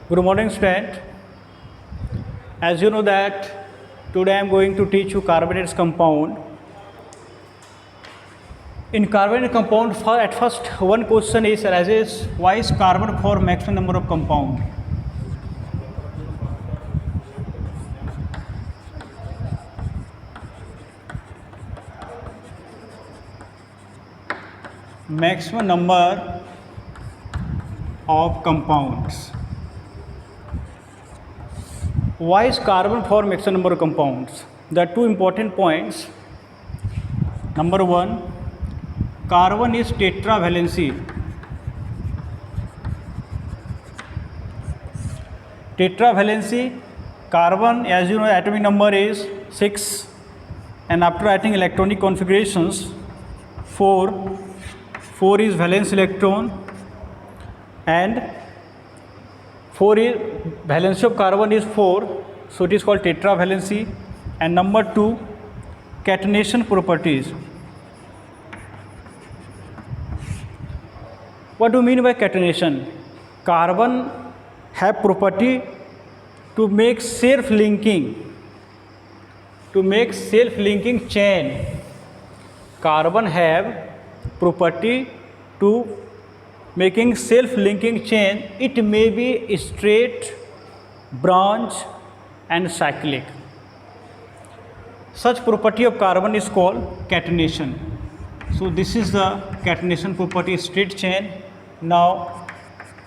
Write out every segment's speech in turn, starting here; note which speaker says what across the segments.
Speaker 1: Good morning, student. As you know that today I am going to teach you carbonates compound. In carbonate compound, at first one question is arises: why is carbon for maximum number of compound? Maximum number of compounds. Why is carbon for maximum number of compounds? There are two important points. Number one, carbon is tetravalency. Tetravalency, carbon, as you know, atomic number is 6, and after writing electronic configurations, 4 is valence electron, and 4 is valency of carbon is 4, so it is called tetravalency. And number 2, catenation properties. What do you mean by catenation? Carbon have property to make self-linking chain. Carbon have property to making self-linking chain. It may be straight, branch and cyclic. Such property of carbon is called catenation. So this is the catenation property, straight chain. Now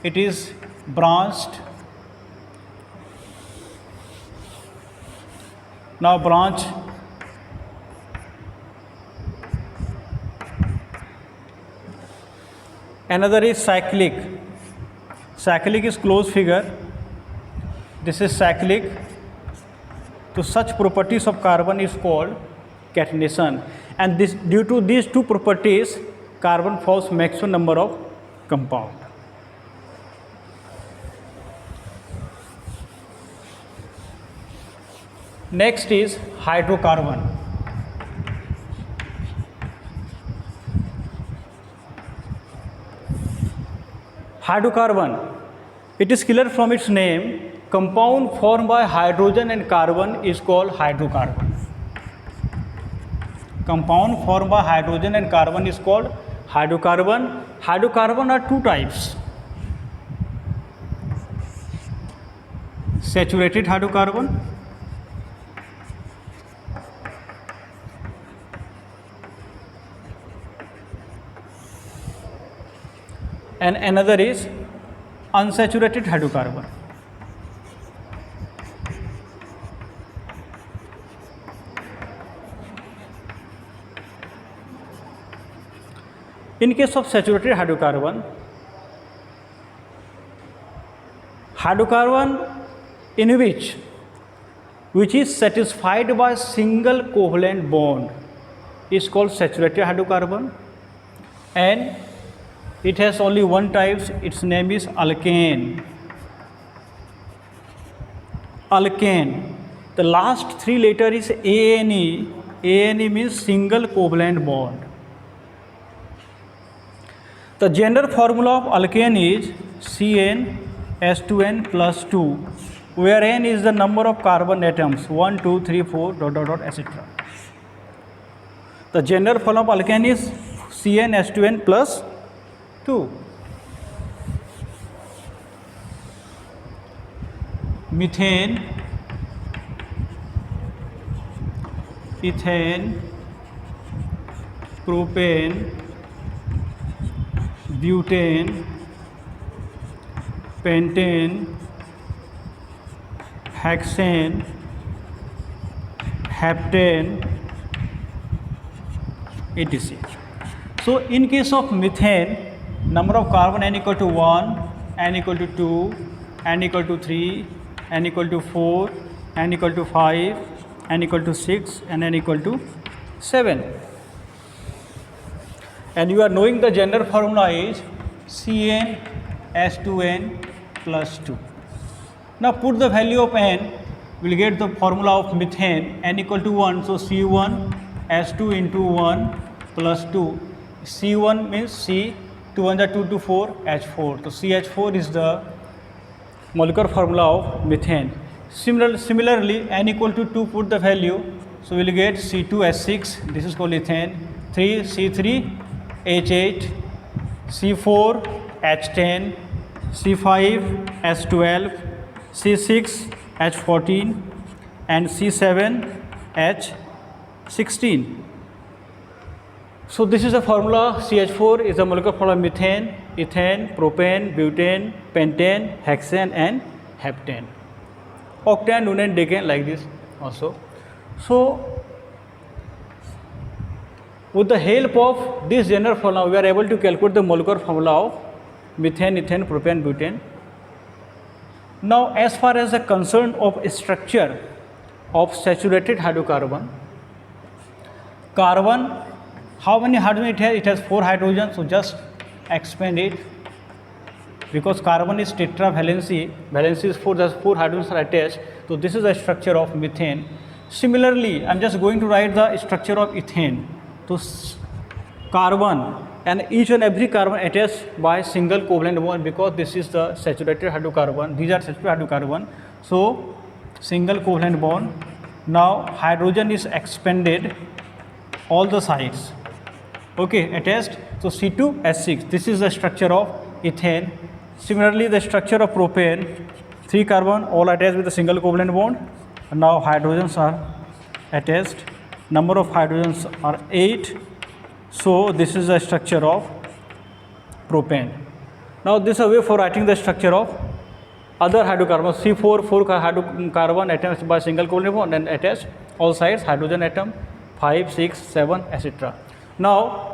Speaker 1: it is branched. Now branch. Another is cyclic. Cyclic is closed figure. This is cyclic. So such properties of carbon is called catenation. And this, due to these two properties, carbon forms maximum number of compound. Next is hydrocarbon. Hydrocarbon, it is clear from its name, compound formed by hydrogen and carbon is called hydrocarbon. Compound formed by hydrogen and carbon is called hydrocarbon. Hydrocarbon are two types: saturated hydrocarbon and another is unsaturated hydrocarbon. In case of saturated hydrocarbon, in which is satisfied by single covalent bond is called saturated hydrocarbon, and it has only one type. Its name is alkane. Alkane. The last three letters is ANE. ANE means single covalent bond. The general formula of alkane is CnH2n plus 2, where n is the number of carbon atoms, 1, 2, 3, 4, etc. The general formula of alkane is CnH2n plus 2. Methane, ethane, propane, butane, pentane, hexane, heptane, etc. So in case of methane, number of carbon n equal to 1, n equal to 2, n equal to 3, n equal to 4, n equal to 5, n equal to 6, and n equal to 7. And you are knowing the general formula is CnH2n plus 2. Now put the value of n, we will get the formula of methane, n equal to 1, so C1H2 into 1 plus 2. C1 means C, 2 1 2 to 4, H4. So CH4 is the molecular formula of methane. Similarly, n equal to 2, put the value. So we will get C2H6, this is called ethane, 3 C3H8, C4H10, C5H12, C6H14, and C7H16. So this is a formula. CH4 is a molecular formula of methane, ethane, propane, butane, pentane, hexane, and heptane. Octane, nonane, decane, like this also. So with the help of this general formula, we are able to calculate the molecular formula of methane, ethane, propane, butane. Now, as far as the concern of structure of saturated hydrocarbon, carbon, how many hydrogen it has? It has 4 hydrogens. So just expand it, because carbon is tetravalency, valency is 4, thus 4 hydrogens are attached. So this is the structure of methane. Similarly, I am just going to write the structure of ethane. So carbon, and each and every carbon attached by single covalent bond, because this is the saturated hydrocarbon, these are saturated hydrocarbon. So single covalent bond. Now hydrogen is expanded all the sides, okay, attached. So C2H6, this is the structure of ethane. Similarly, the structure of propane, 3 carbon all attached with a single covalent bond. And now hydrogens are attached, number of hydrogens are 8. So this is the structure of propane. Now this is a way for writing the structure of other hydrocarbons. C4, 4 hydrocarbon attached by single covalent bond and attached all sides hydrogen atom, 5, 6, 7, etc. Now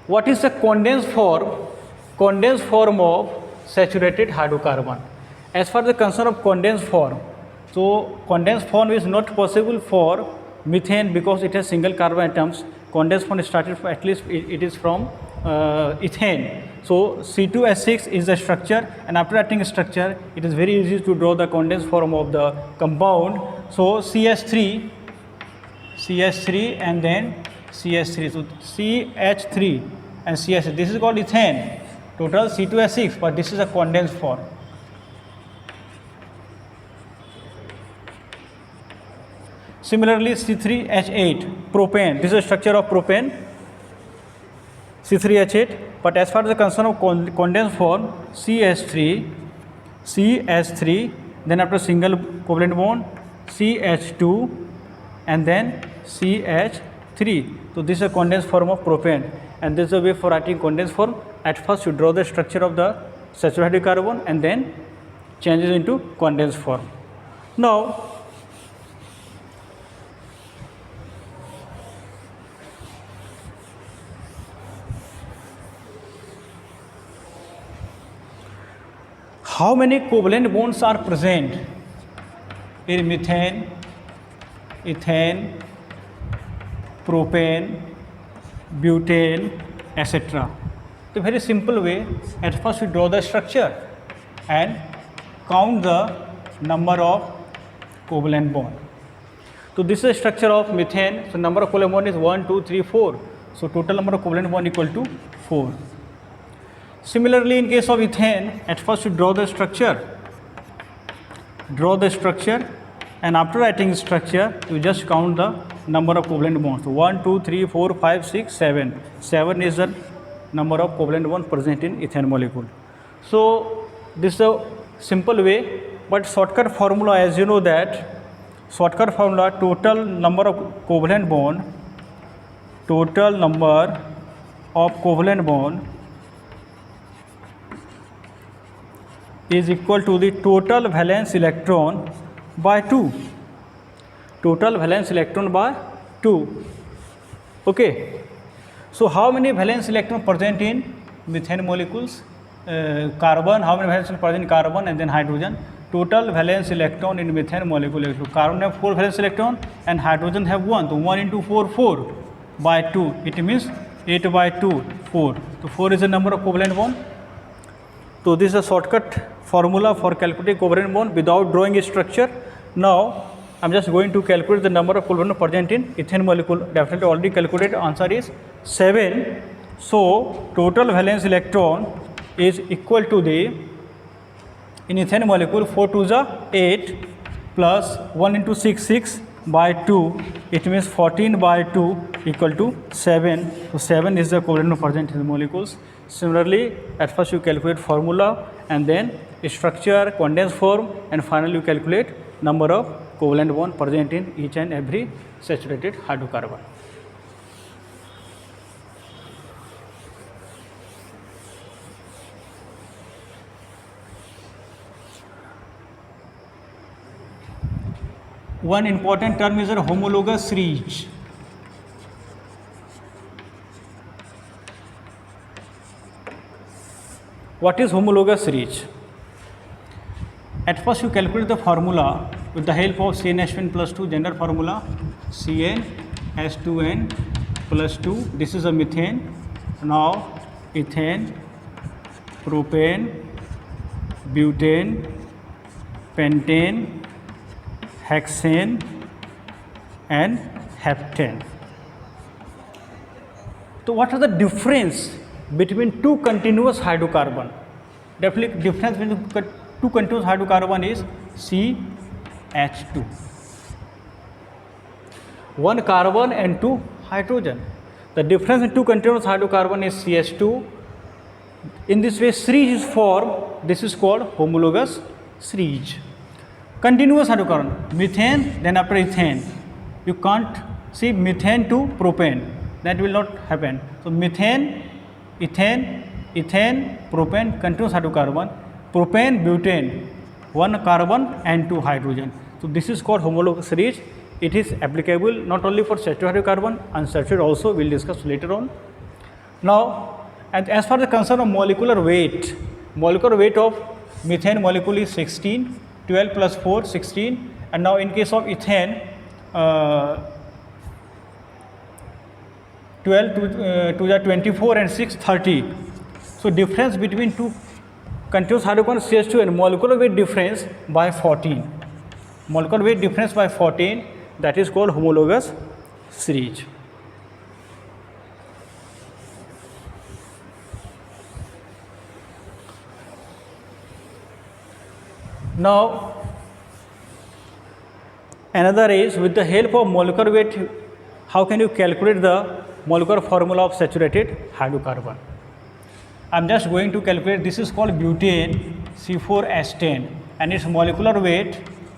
Speaker 1: what is the condensed form of saturated hydrocarbon? As far as the concern of condensed form, so condensed form is not possible for methane because it has single carbon atoms. Condensed form started from, at least it is from ethane. So C2H6 is the structure, and after writing structure, it is very easy to draw the condensed form of the compound. So CH3 and then CH3. So CH3 and CH3. This is called ethane. Total C2H6, but this is a condensed form. Similarly, C3H8, propane. This is the structure of propane, C3H8. But as far as the concern of condensed form, CH3, then after single covalent bond, CH2, and then CH3. So this is a condensed form of propane, and this is a way for writing condensed form. At first, you draw the structure of the saturated carbon and then changes into condensed form. Now, how many covalent bonds are present in methane, ethane, propane, butane, etc. The very simple way, at first we draw the structure and count the number of covalent bond. So this is the structure of methane. So number of covalent bond is 1, 2, 3, 4. So total number of covalent bond equal to 4. Similarly, in case of ethane, at first you draw the structure, and after writing structure, you just count the number of covalent bonds. So 1, 2, 3, 4, 5, 6, 7. 7 is the number of covalent bonds present in ethane molecule. So this is a simple way, but shortcut formula, as you know that shortcut formula, total number of covalent bond is equal to the total valence electron by 2. Total valence electron by 2. Okay. So how many valence electron present in methane molecules? Carbon, how many valence present in carbon and then hydrogen? Total valence electron in methane molecule. So carbon have 4 valence electron and hydrogen have 1. So 1 into 4, 4 by 2. It means 8 by 2, 4. So 4 is the number of covalent bond. So this is a shortcut formula for calculating covalent bond without drawing a structure. Now I am just going to calculate the number of covalent bonds present in ethane molecule. Definitely already calculated. Answer is 7. So total valence electron is equal to the In ethane molecule 4 2 जा 8 plus 1 into 6 6 by 2, it means 14 by 2 equal to 7. So 7 is the covalent present in the molecules. Similarly, at first you calculate formula and then structure, condensed form, and finally you calculate number of covalent bond present in each and every saturated hydrocarbon. One important term is a homologous ridge. What is homologous ridge? At first you calculate the formula with the help of CnH2n plus 2 general formula CnH2n plus 2. This is a methane. Now ethane, propane, butane, pentane, hexane and heptane. So what are the difference between two continuous hydrocarbon? Definitely difference between two continuous hydrocarbon is CH2. One carbon and two hydrogen. The difference in two continuous hydrocarbon is CH2. In this way ridge is formed. This is called homologous ridge. Continuous hydrocarbon, methane, then after ethane. You can't see methane to propane. That will not happen. So methane, ethane, propane, continuous hydrocarbon. Propane, butane, one carbon and two hydrogen. So this is called homologous ridge. It is applicable not only for saturated hydrocarbon, unsaturated also. We'll discuss later on. Now, and as far as the concern of molecular weight of methane molecule is 16. 12 plus 4, 16, and now in case of ethane, 12 to the 24 and 6, 30. So difference between two continuous hydrocarbon CH2 and molecular weight difference by 14. Molecular weight difference by 14, that is called homologous ridge. Now, another is with the help of molecular weight, how can you calculate the molecular formula of saturated hydrocarbon? I am just going to calculate. This is called butane C4H10 and its molecular weight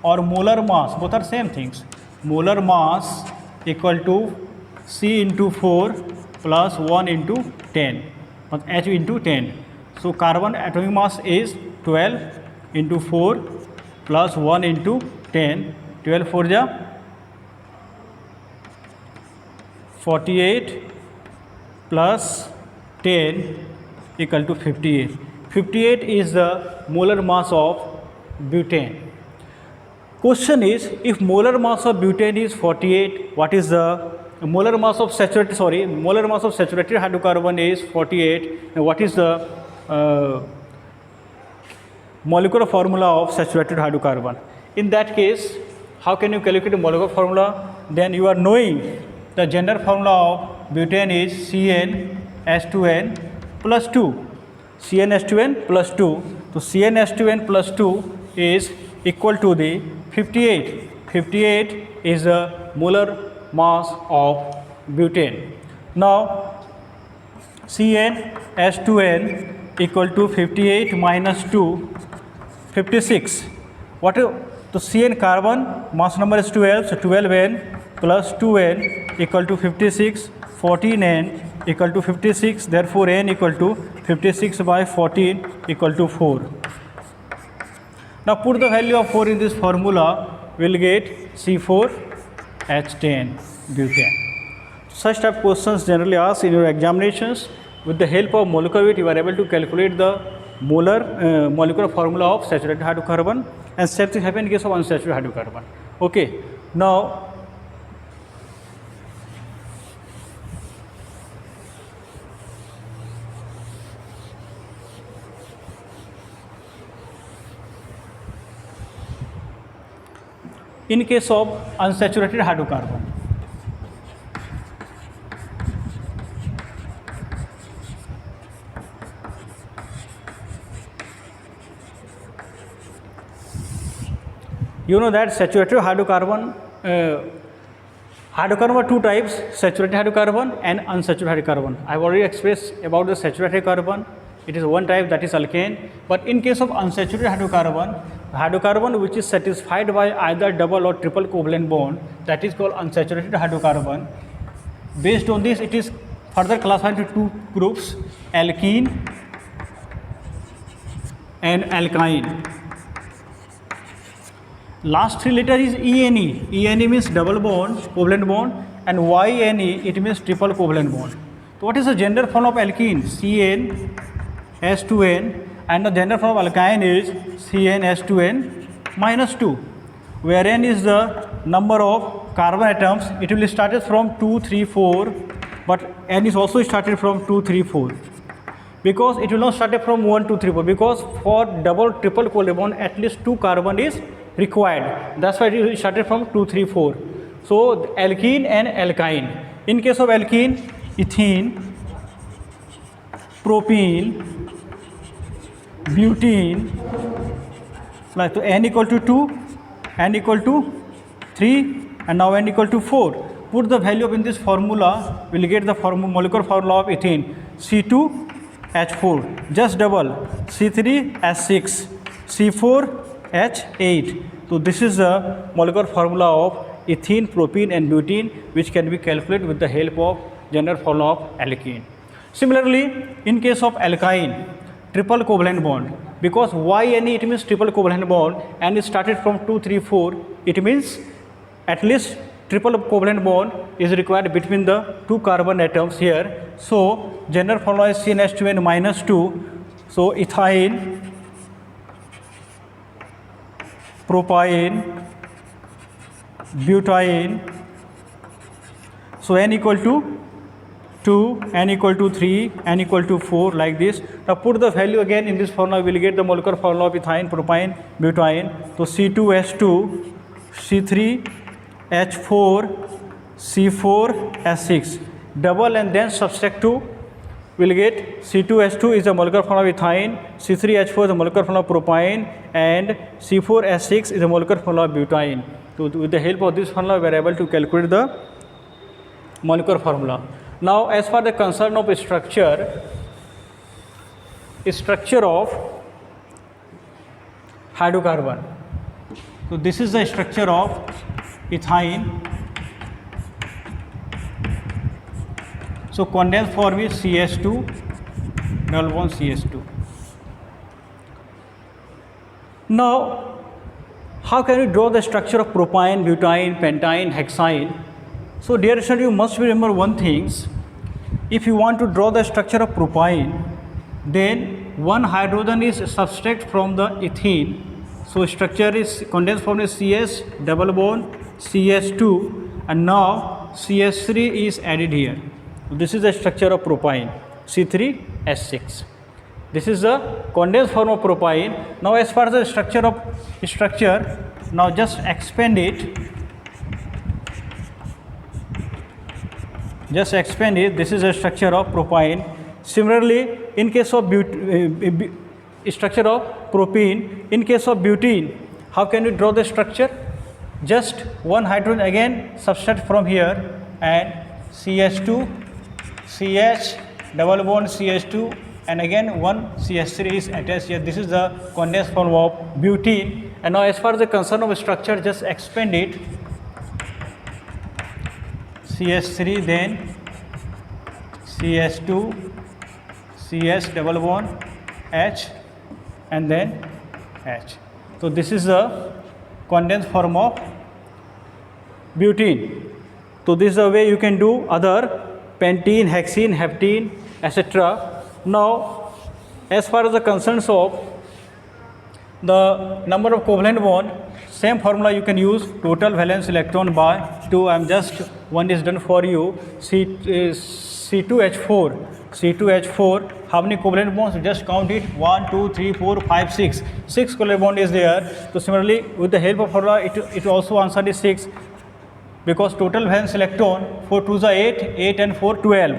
Speaker 1: or molar mass, both are same things. Molar mass equal to C into 4 plus 1 into 10, but H into 10. So carbon atomic mass is 12 into 4 plus 1 into 10, 12 4 ja 48 plus 10 equal to 58. 58 is the molar mass of butane. Question is, if molar mass of butane is 48, what is the molar mass of saturated hydrocarbon is 48, and what is the molecular formula of saturated hydrocarbon? In that case, how can you calculate the molecular formula? Then you are knowing the general formula of butane is CnH2n plus 2. CnH2n plus 2. So CnH2n plus 2 is equal to the 58. 58 is the molar mass of butane. Now CnH2n equal to 58 minus 2, 56. What is the Cn carbon mass number is 12, so 12n plus 2n equal to 56, 14n equal to 56, therefore n equal to 56 by 14 equal to 4. Now put the value of 4 in this formula, we will get C4H10 butane. Such type of questions generally asked in your examinations. With the help of molecular weight, you are able to calculate the molecular formula of saturated hydrocarbon, and same thing happen in case of unsaturated hydrocarbon. Okay. Now, in case of unsaturated hydrocarbon, You know that saturated hydrocarbon, hydrocarbon are two types, saturated hydrocarbon and unsaturated hydrocarbon. I have already expressed about the saturated hydrocarbon. It is one type, that is alkane. But in case of unsaturated hydrocarbon, hydrocarbon which is satisfied by either double or triple covalent bond, that is called unsaturated hydrocarbon. Based on this, it is further classified into two groups, alkene and alkyne. Last three letter is ENE. ENE means double bond, covalent bond, and YNE, it means triple covalent bond. So what is the gender form of alkene? CN S2N, and the gender form of alkyne is CN S2N minus 2, where N is the number of carbon atoms. It will start from 2, 3, 4, but N is also started from 2, 3, 4. Because it will not start from 1, 2, 3, 4, because for double, triple covalent bond at least 2 carbon is required. That's why it started from 2, 3, 4. So alkene and alkyne. In case of alkene, ethene, propene, butene, like to N equal to 2, N equal to 3, and now N equal to 4. Put the value of in this formula, we will get the molecular formula of ethene, C2H4, just double, C3H6, C4H8. So this is the molecular formula of ethene, propene and butene, which can be calculated with the help of general formula of alkene. Similarly, in case of alkyne, triple covalent bond, because YNE it means triple covalent bond, and it started from 2, 3, 4, it means at least triple covalent bond is required between the 2 carbon atoms here. So general formula is CnH2n minus 2. So ethyne, propyne, butane. So N equal to 2, N equal to 3, N equal to 4, like this. Now put the value again in this formula, we will get the molecular formula of ethyne, propyne, butane. So C2H2, C3H4, C4H6, double and then subtract 2, we will get C2H2 is the molecular formula of ethyne, C3H4 is the molecular formula of propyne, and C4H6 is the molecular formula of butane. So with the help of this formula, we are able to calculate the molecular formula. Now, as far the concern of structure of hydrocarbon. So this is the structure of ethyne. So condensed form is CH2, double bond CH2. Now, how can we draw the structure of propyne, butane, pentane, hexyne? So dear student, you must remember one thing. If you want to draw the structure of propyne, then one hydrogen is subtract from the ethene. So structure is condensed form is CS, double bond, CS2, and now CS3 is added here. So this is the structure of propyne, C3H6. This is the condensed form of propyne. Now as far as the structure, now just expand it. Just expand it. This is a structure of propyne. Similarly, in case of structure of propene, in case of butene, how can we draw the structure? Just one hydrogen again subtract from here, and CH2, CH, double bond CH2, and again one CH3 is attached here. This is the condensed form of butene. And now as far as the concern of structure, just expand it. CH3, then CH2, CH double bond H, and then H. So this is the condensed form of butene. So this is the way you can do other pentene, hexene, heptene, etc. Now, as far as the concerns of the number of covalent bond, same formula you can use, total valence electron by 2. I am just one is done for you. C2H4, how many covalent bonds? Just count it, 1, 2, 3, 4, 5, 6. 6 covalent bond is there. So similarly, with the help of formula, it also answered is 6, because total valence electron, 4 2s are 8, 8 and 4 12.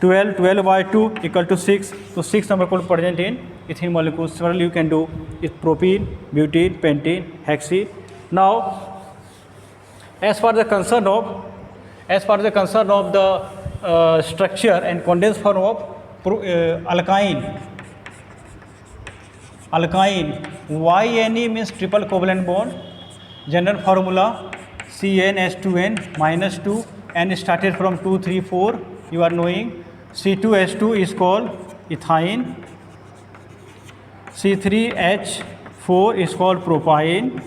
Speaker 1: 12 by 2 equal to 6. So 6 number could present in ethene molecules. Similarly, you can do it propene, butene, pentene, hexene, Now, as far as the concern of the structure and condensed form of alkyne, YNE means triple covalent bond. General formula CnH2n minus 2, and started from 2, 3, 4. You are knowing C2H2 is called ethine, C3H4 is called propyne,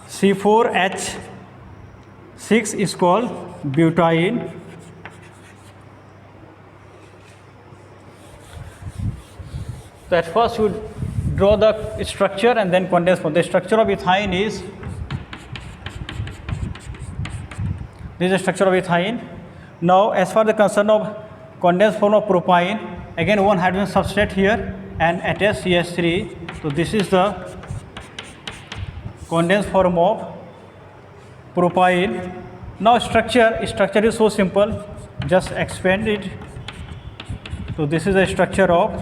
Speaker 1: C4H6 is called butane. So at first you draw the structure and then condense form. The structure of ethine is, this is the structure of ethine. Now as far as the concern of condensed form of propyne, again one hydrogen substrate here and attach CH3. So this is the condensed form of propyne. Now structure is so simple, just expand it. So this is the structure of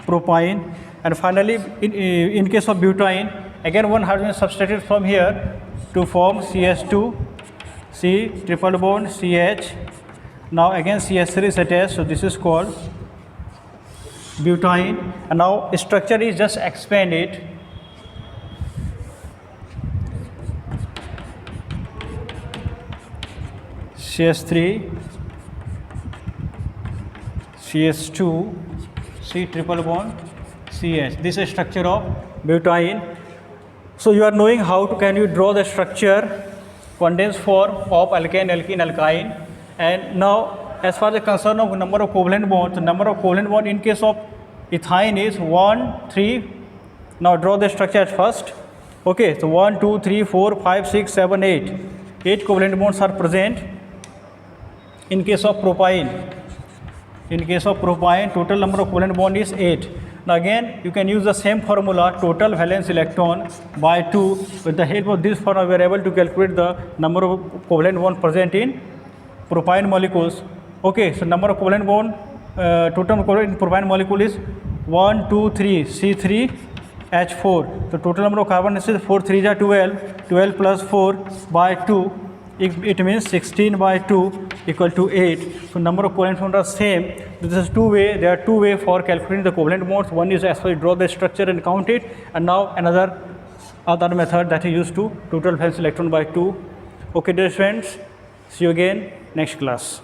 Speaker 1: propyne. And finally, in case of butane, again one hydrogen substrated from here to form CH2, C triple bond CH. Now again CH3 is attached, so this is called butane. And now structure is just expand it. CH3, CH2, C triple bond CH. This is structure of butane. So you are knowing how to can you draw the structure, condensed form of alkane, alkene, alkyne. And now as far as the concern of number of covalent bonds, the number of covalent bonds in case of ethine is 1, 3. Now draw the structure at first. Okay, so 1, 2, 3, 4, 5, 6, 7, 8. 8 covalent bonds are present. In case of propyne, total number of covalent bond is 8. Now again, you can use the same formula, total valence electron by 2. With the help of this formula, we are able to calculate the number of covalent bond present in propyne molecules. Okay, so number of covalent bond, total covalent in propyne molecule is 1, 2, 3, C3H4. The total number of carbon is 4, 3 is 12, 12 plus 4 by 2. It means 16 by 2 equal to 8. So number of covalent bonds are same. This is two way. There are two way for calculating the covalent bonds. One is as well draw the structure and count it, and now another method that is used to total valence electron by 2. Okay, dear friends, see you again next class.